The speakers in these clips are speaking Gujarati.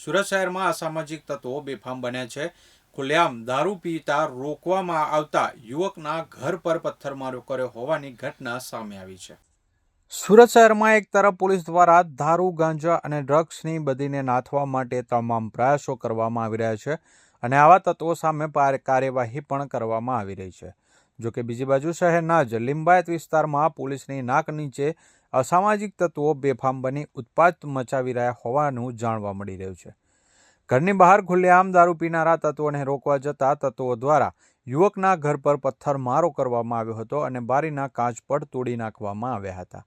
સુરત શહેરમાં અસામાજિક તત્વો બેફામ બન્યા છે। ખુલ્લેઆમ દારૂ પીતા રોકવામાં આવતા યુવકના ઘર પર પથ્થરમારો કર્યો હોવાની ઘટના સામે આવી છે। સુરત શહેરમાં એક તરફ પોલીસ દ્વારા દારૂ ગાંજા અને ડ્રગ્સની બદીને નાથવા માટે તમામ પ્રયાસો કરવામાં આવી રહ્યા છે અને આવા તત્વો સામે કાર્યવાહી પણ કરવામાં આવી રહી છે। જોકે બીજી બાજુ શહેરના જ લિંબાયત વિસ્તારમાં પોલીસની નાક નીચે અસામાજિક તત્વો બેફામ બની ઉત્પાત મચાવી રહ્યા હોવાનું જાણવા મળી રહ્યું છે। ઘરની બહાર ખુલ્લેઆમ દારૂ પીનારા તત્વોને રોકવા જતા તત્વો દ્વારા યુવકના ઘર પર પથ્થરમારો કરવામાં આવ્યો હતો અને બારીના કાચ પણ તોડી નાખવામાં આવ્યા હતા।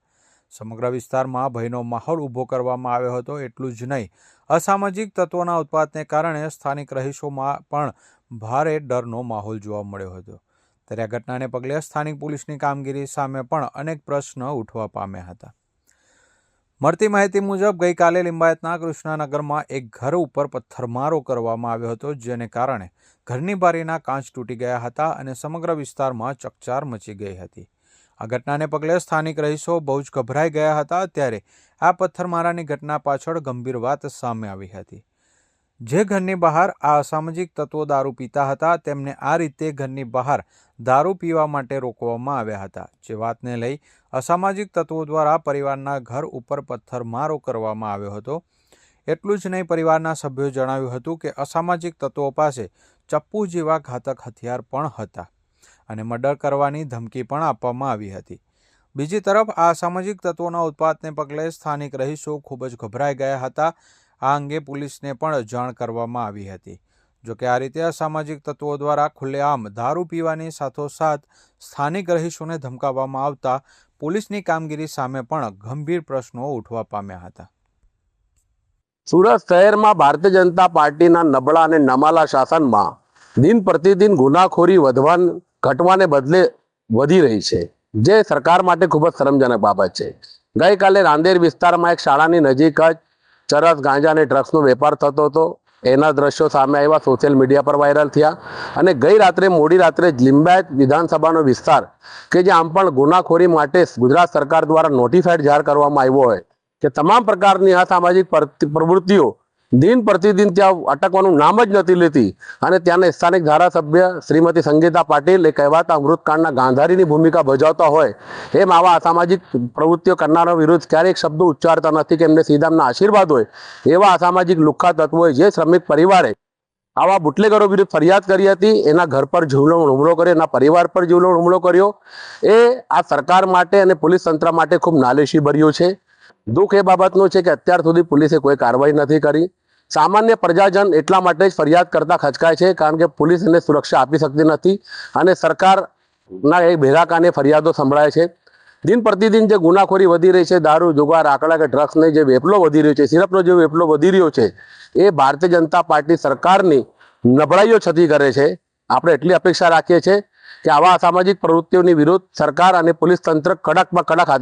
સમગ્ર વિસ્તારમાં ભયનો માહોલ ઊભો કરવામાં આવ્યો હતો। એટલું જ નહીં, અસામાજિક તત્વોના ઉત્પાતને કારણે સ્થાનિક રહીશોમાં પણ ભારે ડરનો માહોલ જોવા મળ્યો હતો। ત્યારે આ ઘટનાને પગલે સ્થાનિક પોલીસની કામગીરી સામે પણ અનેક પ્રશ્ન ઉઠવા પામ્યા હતા। મળતી માહિતી મુજબ ગઈકાલે લિંબાયતના કૃષ્ણનગરમાં એક ઘર ઉપર પથ્થરમારો કરવામાં આવ્યો હતો, જેને કારણે ઘરની બારીના કાચ તૂટી ગયા હતા અને સમગ્ર વિસ્તારમાં ચકચાર મચી ગઈ હતી। આ ઘટનાને પગલે સ્થાનિક રહીશો બહુ જ ગભરાઈ ગયા હતા। ત્યારે આ પથ્થરમારાની ઘટના પાછળ ગંભીર વાત સામે આવી હતી। જે ઘરની બહાર આ અસામાજિક તત્વો દારૂ પીતા હતા તેમને આ રીતે ઘરની બહાર દારૂ પીવા માટે રોકવામાં આવ્યા હતા, જે વાતને લઈ અસામાજિક તત્વો દ્વારા પરિવારના ઘર ઉપર પથ્થરમારો કરવામાં આવ્યો હતો। એટલું જ નહીં, પરિવારના સભ્યોએ જણાવ્યું હતું કે અસામાજિક તત્વો પાસે ચપ્પુ જેવા ઘાતક હથિયાર પણ હતા અને મર્ડર કરવાની ધમકી પણ આપવામાં આવી હતી। બીજી તરફ આ અસામાજિક તત્વોના ઉત્પાતને પગલે સ્થાનિક રહીશો ખૂબ જ ગભરાઈ ગયા હતા। આ અંગે પોલીસને પણ જાણ કરવામાં આવી હતી। જોકે આ રીતે અસામાજિક તત્વો દ્વારા ખુલ્લેઆમ દારૂ પીવાની સાથોસાથ સ્થાનિક રહીશોને ધમકાવવામાં આવતા પોલીસની કામગીરી સામે પણ ગંભીર પ્રશ્નો ઉઠવા પામ્યા હતા। સુરત શહેરમાં ભારતીય જનતા પાર્ટીના નબળા અને નમાલા શાસનમાં દિન પ્રતિદિન ગુનાખોરી ઘટવાને બદલે વધી રહી છે, જે સરકાર માટે ખૂબ જ શરમજનક બાબત છે। ગઈકાલે રાંદેર વિસ્તારમાં એક શાળાની નજીક જ ચરસ, ગાંજા અને ડ્રગ્સનો વેપાર થતો હતો। એના દ્રશ્યો સામે આવ્યા, સોશિયલ મીડિયા પર વાયરલ થયા અને ગઈ રાત્રે મોડી રાત્રે લિંબાયત વિધાનસભાનો વિસ્તાર કે જે આમ પણ ગુનાખોરી માટે ગુજરાત સરકાર દ્વારા નોટિફાઈડ જાહેર કરવામાં આવ્યો હોય કે તમામ પ્રકારની અસામાજિક પ્રવૃત્તિઓ દિન પ્રતિદિન ત્યાં અટકવાનું નામ જ નથી લેતી અને ત્યાંના સ્થાનિક ધારાસભ્ય શ્રીમતી સંગીતા પાટીલ એ કહેવાતા અમૃતકાળના ગાંધારીની ભૂમિકા ભજવતા હોય એમ આવા અસામાજિક પ્રવૃત્તિઓ કરનારા વિરુદ્ધ ક્યારેક શબ્દો ઉચ્ચારતા નથી કે એમને સીધા એમના આશીર્વાદ હોય। એવા અસામાજિક લુખ્ખા તત્વોએ જે શ્રમિક પરિવારે આવા બુટલેગરો વિરુદ્ધ ફરિયાદ કરી હતી, એના ઘર પર જીવલેણ હુમલો કર્યો, એના પરિવાર પર જીવલેણ હુમલો કર્યો, એ આ સરકાર માટે અને પોલીસ તંત્ર માટે ખૂબ નાલેશી ભર્યું છે। દુઃખ એ બાબતનું છે કે અત્યાર સુધી પોલીસે કોઈ કાર્યવાહી નથી કરી। સામાન્ય પ્રજાજન એટલા માટે જ ફરિયાદ કરતા ખચકાય છે કારણ કે પોલીસ એને સુરક્ષા આપી શકતી નથી અને સરકારના એ ભેરાકાને ફરિયાદો સંભળાય છે। દિન પ્રતિદિન જે ગુનાખોરી વધી રહી છે, દારૂ, જુગાર, આંકડા કે ડ્રગ્સનો જે વેપલો વધી રહ્યો છે, સિરપનો જે વેપલો વધી રહ્યો છે, એ ભારતીય જનતા પાર્ટી સરકારની નબળાઈઓ છતી કરે છે। આપણે એટલી અપેક્ષા રાખીએ છીએ કે આવા અસામાજિક પ્રવૃત્તિઓની વિરુદ્ધ સરકાર અને પોલીસ તંત્ર કડકમાં કડક